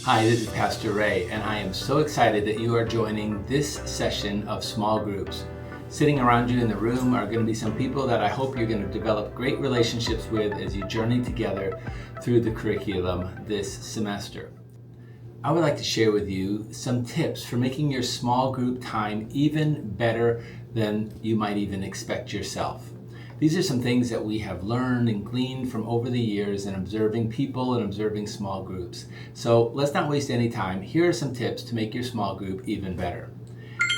Hi, this is Pastor Ray, and I am so excited that you are joining this session of small groups. Sitting around you in the room are going to be some people that I hope you're going to develop great relationships with as you journey together through the curriculum this semester. I would like to share with you some tips for making your small group time even better than you might even expect yourself. These are some things that we have learned and gleaned from over the years and observing people and observing small groups. So let's not waste any time. Here are some tips to make your small group even better.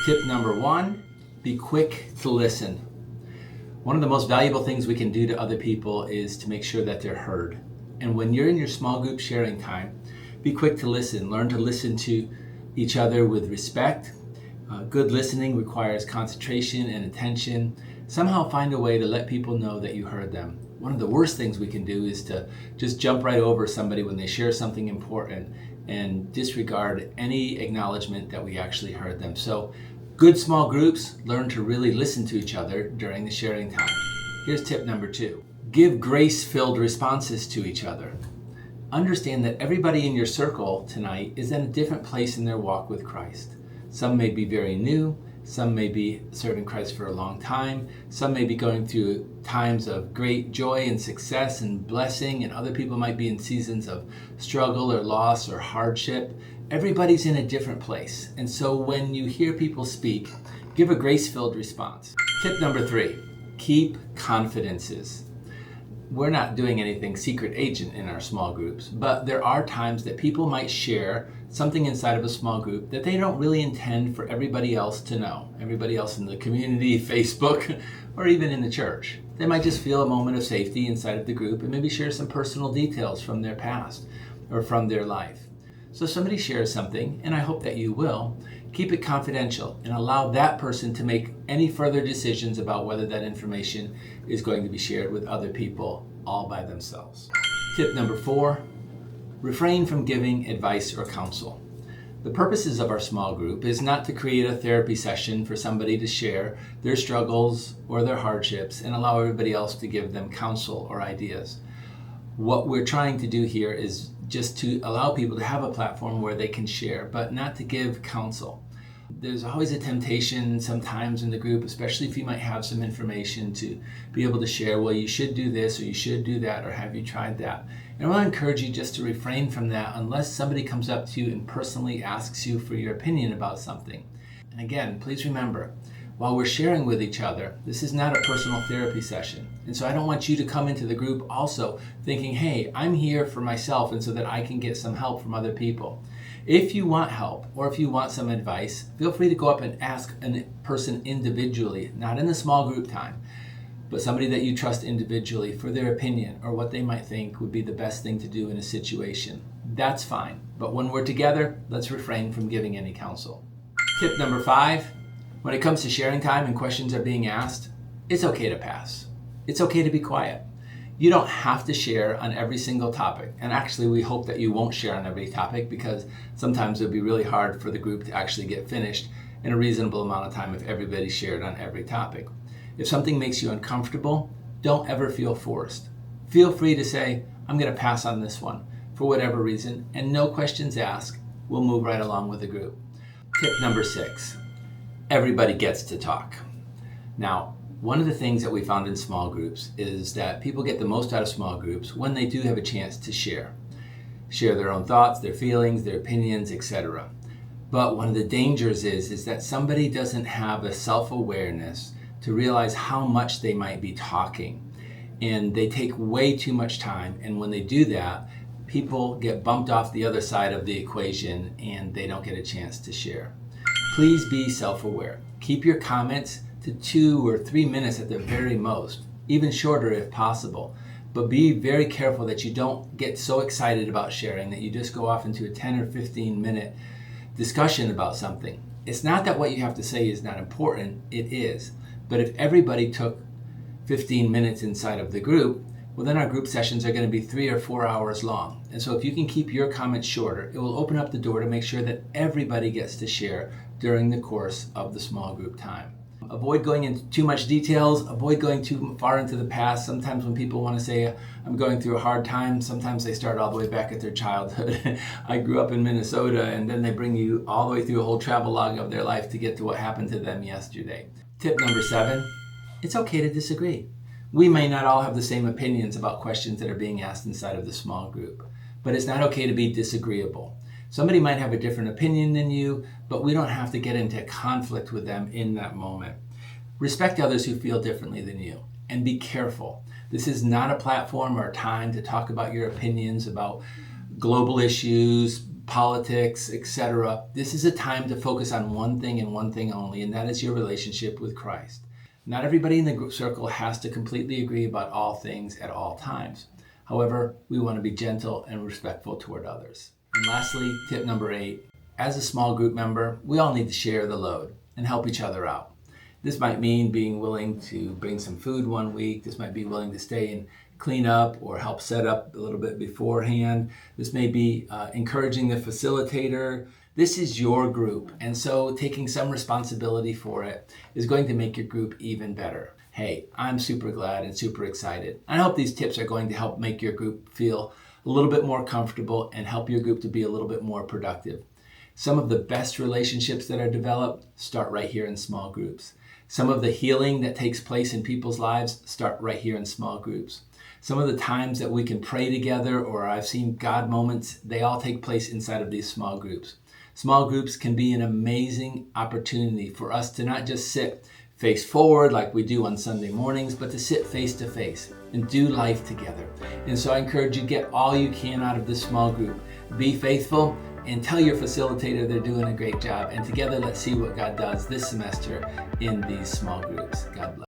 Tip number 1, be quick to listen. One of the most valuable things we can do to other people is to make sure that they're heard. And when you're in your small group sharing time, be quick to listen. Learn to listen to each other with respect. Good listening requires concentration and attention. Somehow find a way to let people know that you heard them. One of the worst things we can do is to just jump right over somebody when they share something important and disregard any acknowledgement that we actually heard them. So good small groups learn to really listen to each other during the sharing time. Here's tip number 2. Give grace-filled responses to each other. Understand that everybody in your circle tonight is in a different place in their walk with Christ. Some may be very new, some may be serving Christ for a long time, some may be going through times of great joy and success and blessing, and other people might be in seasons of struggle or loss or hardship. Everybody's in a different place. And so when you hear people speak, give a grace-filled response. Tip number 3, keep confidences. We're not doing anything secret agent in our small groups, but there are times that people might share something inside of a small group that they don't really intend for everybody else to know. Everybody else in the community, Facebook, or even in the church. They might just feel a moment of safety inside of the group and maybe share some personal details from their past or from their life. So if somebody shares something, and I hope that you will, keep it confidential and allow that person to make any further decisions about whether that information is going to be shared with other people all by themselves. Tip number 4, refrain from giving advice or counsel. The purposes of our small group is not to create a therapy session for somebody to share their struggles or their hardships and allow everybody else to give them counsel or ideas. What we're trying to do here is just to allow people to have a platform where they can share, but not to give counsel. There's always a temptation sometimes in the group, especially if you might have some information, to be able to share, well, you should do this or you should do that, or have you tried that? And I want to encourage you just to refrain from that unless somebody comes up to you and personally asks you for your opinion about something. And again, please remember, while we're sharing with each other, this is not a personal therapy session. And so I don't want you to come into the group also thinking, hey, I'm here for myself and so that I can get some help from other people. If you want help or if you want some advice, feel free to go up and ask a person individually, not in the small group time, but somebody that you trust individually for their opinion or what they might think would be the best thing to do in a situation. That's fine. But when we're together, let's refrain from giving any counsel. Tip number 5. When it comes to sharing time and questions are being asked, it's okay to pass. It's okay to be quiet. You don't have to share on every single topic. And actually, we hope that you won't share on every topic because sometimes it would be really hard for the group to actually get finished in a reasonable amount of time if everybody shared on every topic. If something makes you uncomfortable, don't ever feel forced. Feel free to say, I'm going to pass on this one for whatever reason, and no questions asked. We'll move right along with the group. Tip number 6. Everybody gets to talk. Now, one of the things that we found in small groups is that people get the most out of small groups when they do have a chance to share their own thoughts, their feelings, their opinions, etc. But one of the dangers is that somebody doesn't have a self-awareness to realize how much they might be talking. And they take way too much time. And when they do that, people get bumped off the other side of the equation and they don't get a chance to share. Please be self-aware. Keep your comments to 2 or 3 minutes at the very most, even shorter if possible. But be very careful that you don't get so excited about sharing that you just go off into a 10 or 15 minute discussion about something. It's not that what you have to say is not important, it is. But if everybody took 15 minutes inside of the group, well, then our group sessions are going to be 3 or 4 hours long. And so if you can keep your comments shorter, it will open up the door to make sure that everybody gets to share during the course of the small group time. Avoid going into too much details, avoid going too far into the past. Sometimes when people want to say, I'm going through a hard time, sometimes they start all the way back at their childhood. I grew up in Minnesota, and then they bring you all the way through a whole travel log of their life to get to what happened to them yesterday. Tip number 7, it's okay to disagree. We may not all have the same opinions about questions that are being asked inside of the small group, but it's not okay to be disagreeable. Somebody might have a different opinion than you, but we don't have to get into conflict with them in that moment. Respect others who feel differently than you, and be careful. This is not a platform or a time to talk about your opinions about global issues, politics, etc. This is a time to focus on one thing and one thing only, and that is your relationship with Christ. Not everybody in the group circle has to completely agree about all things at all times. However, we want to be gentle and respectful toward others. And lastly, tip number 8, as a small group member, we all need to share the load and help each other out. This might mean being willing to bring some food one week. This might be willing to stay and clean up or help set up a little bit beforehand. This may be encouraging the facilitator. This is your group, and so taking some responsibility for it is going to make your group even better. Hey, I'm super glad and super excited. I hope these tips are going to help make your group feel a little bit more comfortable and help your group to be a little bit more productive. Some of the best relationships that are developed start right here in small groups. Some of the healing that takes place in people's lives start right here in small groups. Some of the times that we can pray together, or I've seen God moments, they all take place inside of these small groups. Small groups can be an amazing opportunity for us to not just sit face forward like we do on Sunday mornings, but to sit face to face and do life together. And so I encourage you, get all you can out of this small group. Be faithful and tell your facilitator they're doing a great job. And together, let's see what God does this semester in these small groups. God bless.